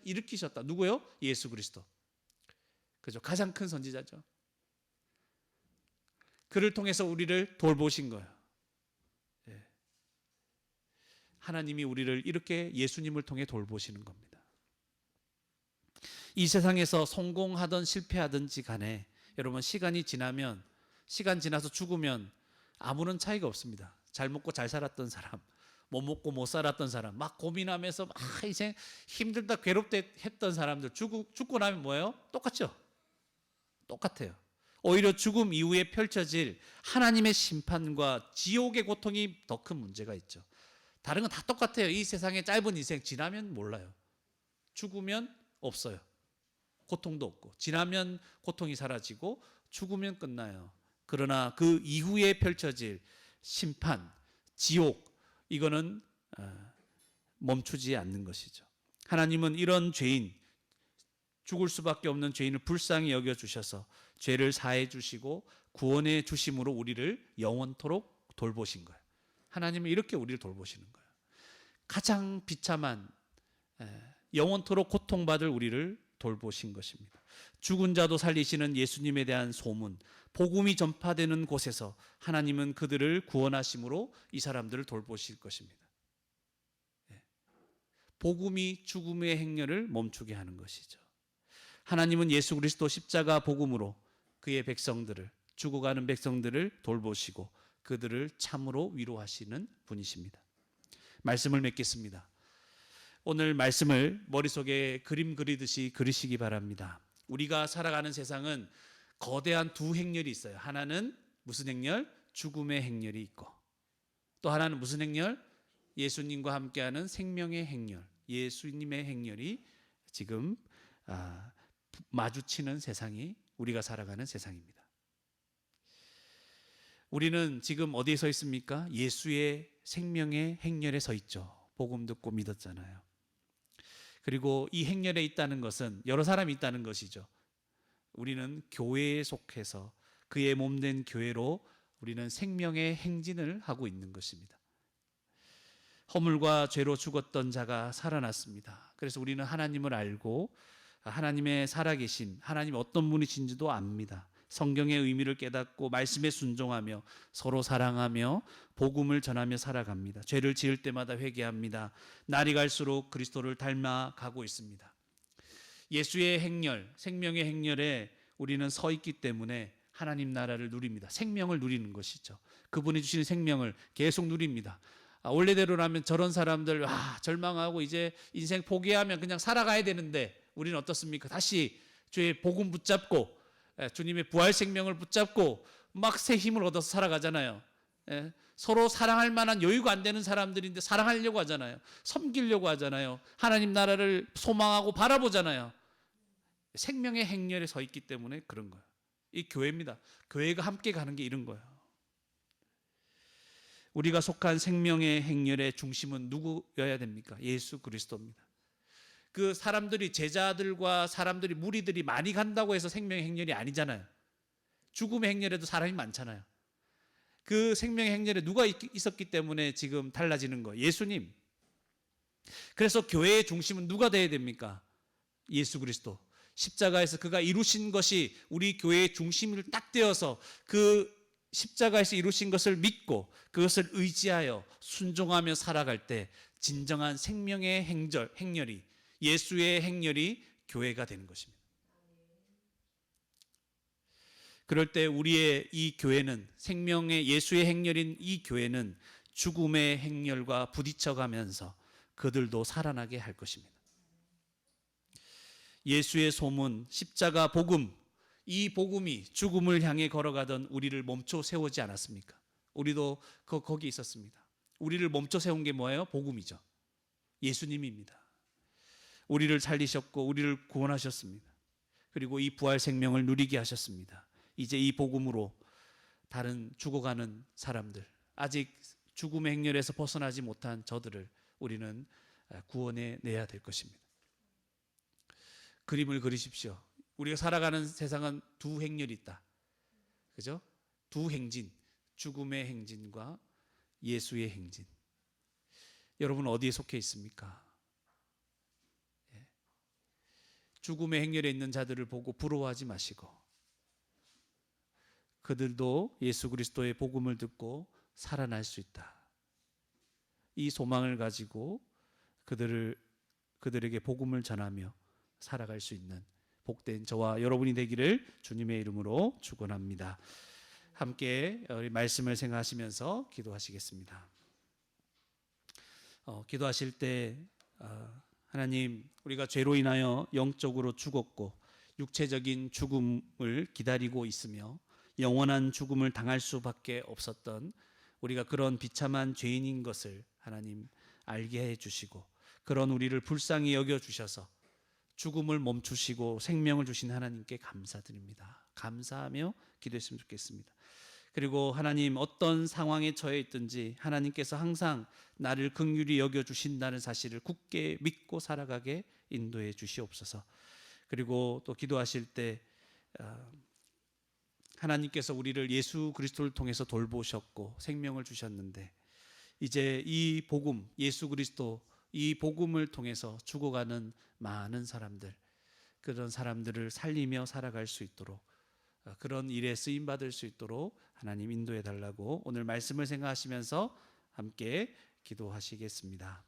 Speaker 1: 일으키셨다. 누구요? 예수 그리스도. 그죠? 가장 큰 선지자죠. 그를 통해서 우리를 돌보신 거예요. 예. 하나님이 우리를 이렇게 예수님을 통해 돌보시는 겁니다. 이 세상에서 성공하든 실패하든지 간에 여러분, 시간이 지나면, 시간 지나서 죽으면 아무런 차이가 없습니다. 잘 먹고 잘 살았던 사람, 못 먹고 못 살았던 사람, 막 고민하면서 막 인생 힘들다 괴롭다 했던 사람들 죽고 나면 뭐예요? 똑같죠? 똑같아요. 오히려 죽음 이후에 펼쳐질 하나님의 심판과 지옥의 고통이 더 큰 문제가 있죠. 다른 건 다 똑같아요. 이 세상의 짧은 인생 지나면 몰라요. 죽으면 없어요. 고통도 없고, 지나면 고통이 사라지고 죽으면 끝나요. 그러나 그 이후에 펼쳐질 심판, 지옥, 이거는 멈추지 않는 것이죠. 하나님은 이런 죄인, 죽을 수밖에 없는 죄인을 불쌍히 여겨주셔서 죄를 사해 주시고 구원해 주심으로 우리를 영원토록 돌보신 거예요. 하나님은 이렇게 우리를 돌보시는 거예요. 가장 비참한, 영원토록 고통받을 우리를 돌보신 것입니다. 죽은 자도 살리시는 예수님에 대한 소문, 복음이 전파되는 곳에서 하나님은 그들을 구원하심으로 이 사람들을 돌보실 것입니다. 복음이 죽음의 행렬을 멈추게 하는 것이죠. 하나님은 예수 그리스도 십자가 복음으로 그의 백성들을, 죽어가는 백성들을 돌보시고 그들을 참으로 위로하시는 분이십니다. 말씀을 맺겠습니다. 오늘 말씀을 머릿속에 그림 그리듯이 그리시기 바랍니다. 우리가 살아가는 세상은 거대한 두 행렬이 있어요. 하나는 무슨 행렬? 죽음의 행렬이 있고, 또 하나는 무슨 행렬? 예수님과 함께하는 생명의 행렬, 예수님의 행렬이 지금 마주치는 세상이 우리가 살아가는 세상입니다. 우리는 지금 어디에 서 있습니까? 예수의 생명의 행렬에 서 있죠. 복음 듣고 믿었잖아요. 그리고 이 행렬에 있다는 것은 여러 사람이 있다는 것이죠. 우리는 교회에 속해서 그의 몸된 교회로 우리는 생명의 행진을 하고 있는 것입니다. 허물과 죄로 죽었던 자가 살아났습니다. 그래서 우리는 하나님을 알고 하나님의 살아계신, 하나님이 어떤 분이신지도 압니다. 성경의 의미를 깨닫고 말씀에 순종하며 서로 사랑하며 복음을 전하며 살아갑니다. 죄를 지을 때마다 회개합니다. 날이 갈수록 그리스도를 닮아가고 있습니다. 예수의 행렬, 생명의 행렬에 우리는 서 있기 때문에 하나님 나라를 누립니다. 생명을 누리는 것이죠. 그분이 주시는 생명을 계속 누립니다. 원래대로라면 저런 사람들 절망하고 이제 인생 포기하면 그냥 살아가야 되는데 우리는 어떻습니까? 다시 주의 복음 붙잡고 주님의 부활 생명을 붙잡고 막 새 힘을 얻어서 살아가잖아요. 서로 사랑할 만한 여유가 안 되는 사람들인데 사랑하려고 하잖아요. 섬기려고 하잖아요. 하나님 나라를 소망하고 바라보잖아요. 생명의 행렬에 서 있기 때문에 그런 거예요. 이 교회입니다. 교회가 함께 가는 게 이런 거예요. 우리가 속한 생명의 행렬의 중심은 누구여야 됩니까? 예수 그리스도입니다. 그 사람들이, 제자들과 사람들이, 무리들이 많이 간다고 해서 생명의 행렬이 아니잖아요. 죽음의 행렬에도 사람이 많잖아요. 그 생명의 행렬에 누가 있었기 때문에 지금 달라지는 거예요? 예수님. 그래서 교회의 중심은 누가 돼야 됩니까? 예수 그리스도. 십자가에서 그가 이루신 것이 우리 교회의 중심을 딱 떼어서 그 십자가에서 이루신 것을 믿고 그것을 의지하여 순종하며 살아갈 때 진정한 생명의 행렬이, 예수의 행렬이 교회가 되는 것입니다. 그럴 때 우리의 이 교회는, 생명의 예수의 행렬인 이 교회는 죽음의 행렬과 부딪혀가면서 그들도 살아나게 할 것입니다. 예수의 소문, 십자가 복음, 이 복음이 죽음을 향해 걸어가던 우리를 멈춰 세우지 않았습니까? 우리도 거기 있었습니다. 우리를 멈춰 세운 게 뭐예요? 복음이죠. 예수님입니다. 우리를 살리셨고 우리를 구원하셨습니다. 그리고 이 부활 생명을 누리게 하셨습니다. 이제 이 복음으로 다른 죽어가는 사람들, 아직 죽음의 행렬에서 벗어나지 못한 저들을 우리는 구원해 내야 될 것입니다. 그림을 그리십시오. 우리가 살아가는 세상은 두 행렬이 있다. 그죠? 두 행진, 죽음의 행진과 예수의 행진. 여러분 어디에 속해 있습니까? 죽음의 행렬에 있는 자들을 보고 부러워하지 마시고 그들도 예수 그리스도의 복음을 듣고 살아날 수 있다. 이 소망을 가지고 그들에게 복음을 전하며 살아갈 수 있는 복된 저와 여러분이 되기를 주님의 이름으로 축원합니다. 함께 우리 말씀을 생각하시면서 기도하시겠습니다. 기도하실 때 하나님, 우리가 죄로 인하여 영적으로 죽었고 육체적인 죽음을 기다리고 있으며 영원한 죽음을 당할 수밖에 없었던 우리가 그런 비참한 죄인인 것을 하나님 알게 해주시고 그런 우리를 불쌍히 여겨주셔서 죽음을 멈추시고 생명을 주신 하나님께 감사드립니다. 감사하며 기도했으면 좋겠습니다. 그리고 하나님, 어떤 상황에 처해 있든지 하나님께서 항상 나를 긍휼히 여겨주신다는 사실을 굳게 믿고 살아가게 인도해 주시옵소서. 그리고 또 기도하실 때 하나님께서 우리를 예수 그리스도를 통해서 돌보셨고 생명을 주셨는데 이제 이 복음, 예수 그리스도 이 복음을 통해서 죽어가는 많은 사람들, 그런 사람들을 살리며 살아갈 수 있도록 그런 일에 쓰임 받을 수 있도록 하나님 인도해 달라고 오늘 말씀을 생각하시면서 함께 기도하시겠습니다.